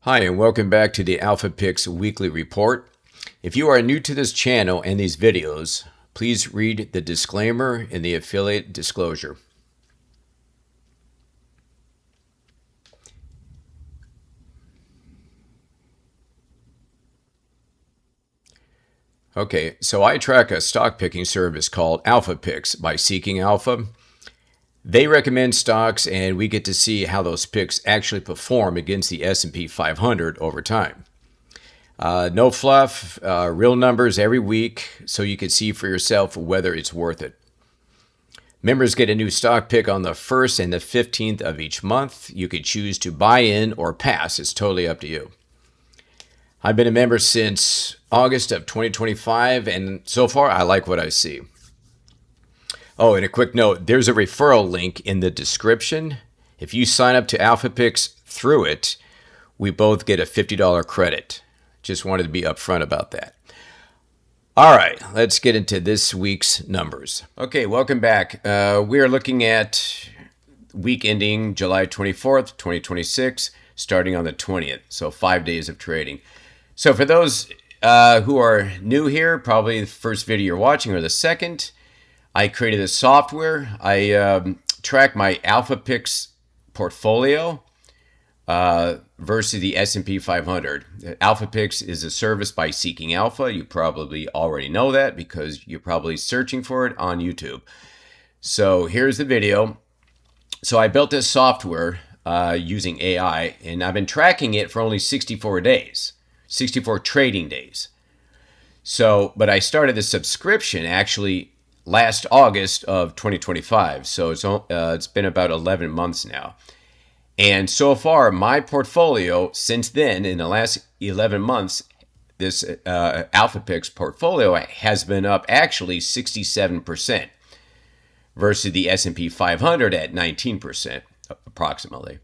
Hi, and welcome back to the Alpha Picks Weekly Report. If you are new to this channel and these videos, please read the disclaimer in the affiliate disclosure. Okay, so I track a stock picking service called Alpha Picks by Seeking Alpha. They recommend stocks, and we get to see how those picks actually perform against the S&P 500 over time. No fluff, real numbers every week, so you can see for yourself whether it's worth it. Members get a new stock pick on the 1st and the 15th of each month. You could choose to buy in or pass. It's totally up to you. I've been a member since August of 2025, and so far I like what I see. Oh, and a quick note, there's a referral link in the description. If you sign up to Alpha Picks through it, we both get a $50 credit. Just wanted to be upfront about that. All right, let's get into this week's numbers. Okay, welcome back. We are looking at week ending July 24th, 2026, starting on the 20th, so 5 days of trading. So for those who are new here, probably the first video you're watching or the second, I created a software. I track my Alpha Picks portfolio versus the S&P 500. Alpha Picks is a service by Seeking Alpha. You probably already know that because you're probably searching for it on YouTube. So here's the video. So I built this software using AI, and I've been tracking it for only 64 days, 64 trading days. So, but I started the subscription actually last August of 2025. So it's been about 11 months now. And so far, my portfolio since then, in the last 11 months, this Alpha Picks portfolio has been up actually 67% versus the S&P 500 at 19% approximately.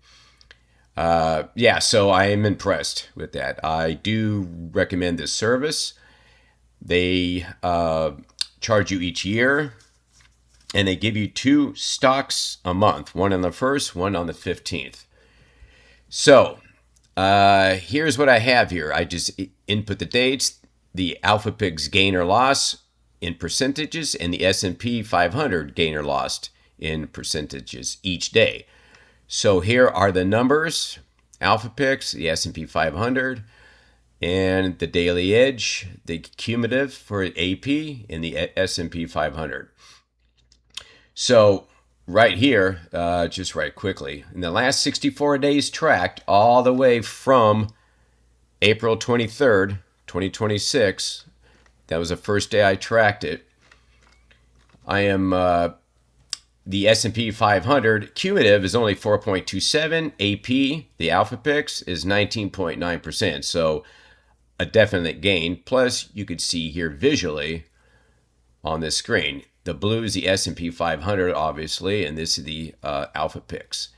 Yeah, so I am impressed with that. I do recommend this service. They charge you each year, and they give you 2 stocks a month, one on the 1st, one on the 15th. So here's what I have here. I just input the dates, the Alpha Picks gain or loss in percentages, and the S&P 500 gain or loss in percentages each day. So here are the numbers: Alpha Picks, the S&P 500, and the daily edge, the cumulative for AP, and the S&P 500. So right here, just right quickly, in the last 64 days tracked all the way from April 23rd, 2026, that was the first day I tracked it. I am, the S&P 500 cumulative is only 4.27. AP, the Alpha Picks, is 19.9%. So a definite gain. Plus, you could see here visually on this screen, the blue is the S&P 500, obviously, and this is the Alpha Picks.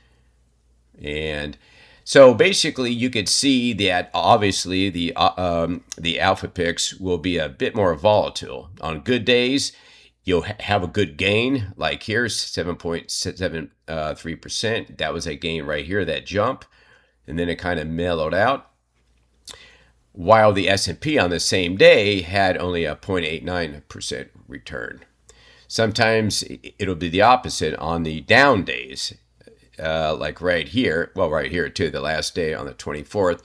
And so basically, you could see that obviously the Alpha Picks will be a bit more volatile. On good days, you'll have a good gain, like here, 7.73%. That was a gain right here, that jump, and then it kind of mellowed out. While the S&P on the same day had only a 0.89% return. Sometimes it'll be the opposite on the down days, like right here. Well, right here too, the last day on the 24th,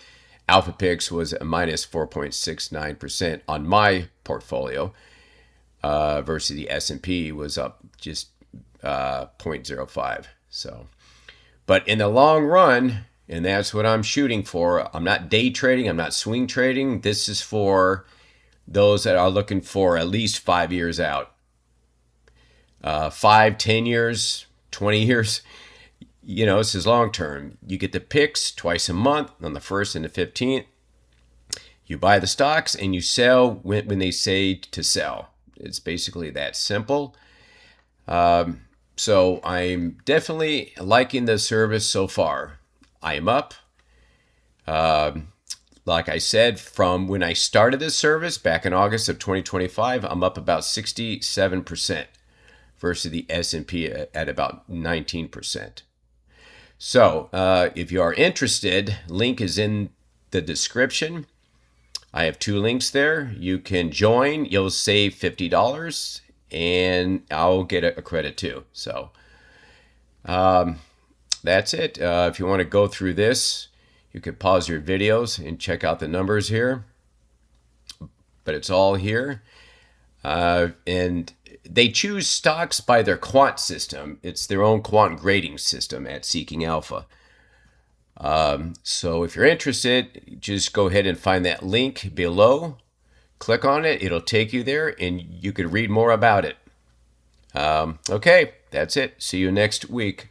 Alpha Picks was a minus 4.69% on my portfolio, versus the S&P was up just 0.05. So, but in the long run, and that's what I'm shooting for. I'm not day trading. I'm not swing trading. This is for those that are looking for at least 5 years out. 5, 10 years, 20 years. You know, this is long term. You get the picks twice a month on the 1st and the 15th. You buy the stocks and you sell when they say to sell. It's basically that simple. So I'm definitely liking the service so far. I am up. Like I said, from when I started this service back in August of 2025, I'm up about 67% versus the S&P at about 19%. So if you are interested, link is in the description. I have 2 links there. You can join. You'll save $50, and I'll get a credit too. So that's it. If you want to go through this, you could pause your videos and check out the numbers here. But it's all here. And they choose stocks by their quant system. It's their own quant grading system at Seeking Alpha. So if you're interested, just go ahead and find that link below. Click on it. It'll take you there, and you can read more about it. Okay, that's it. See you next week.